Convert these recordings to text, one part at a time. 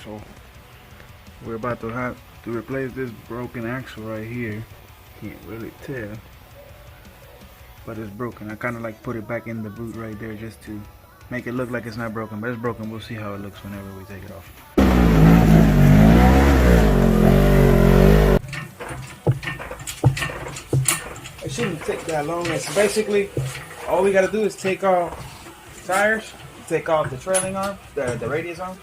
So we're about to have to replace this broken axle right here. Can't really tell, but it's broken. I kind of like put it back in the boot right there just to make it look like it's not broken, but it's broken. We'll see how it looks whenever we take it off. It shouldn't take that long. It's basically all we got to do is take off tires, take off the trailing arm, the radius arm.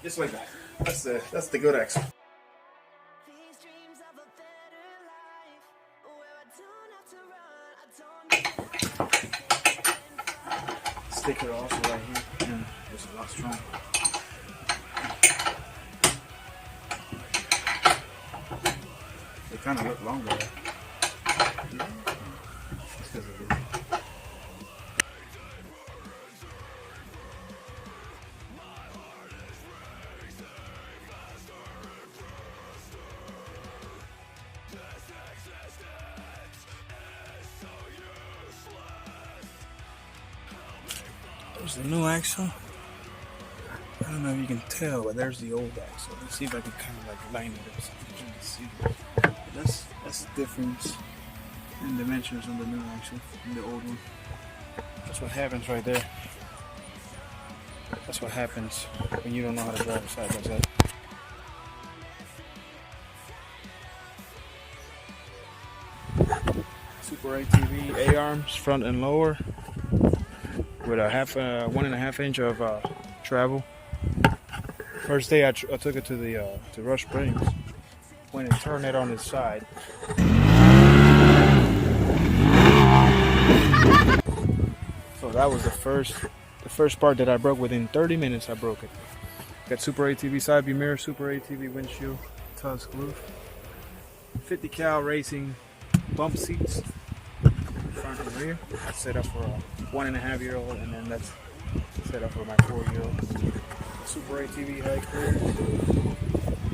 Just like that. That's the good axle. Sticker also right here. Yeah, it's a lot stronger. They kind of look longer. Yeah. That's because of it. There's the new axle. I don't know if you can tell, but there's the old axle. Let's see if I can kind of like line it up so you can see. That's the difference in dimensions on the new axle and the old one. That's what happens right there. That's what happens when you don't know how to drive side by side. SuperATV AArms front and lower, with a 1.5 inch of travel. First day I took it to Rush Springs. When it turned it on its side, so that was the first part that I broke. Within 30 minutes I broke it. Got SuperATV side view mirror, SuperATV windshield, Tusk roof, 50 cal racing bump seats, front and rear. That's set up for a 1.5-year-old, and then that's set up for my 4-year-old. SuperATV head clear,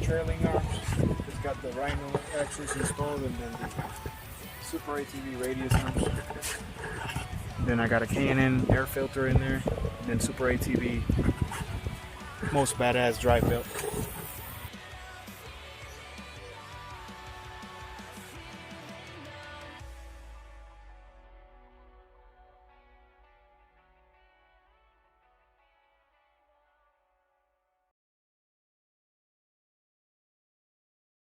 trailing arms. It's got the Rhino axles installed, and then the SuperATV radius arms. Then I got a K&N air filter in there, and then SuperATV most badass drive belt.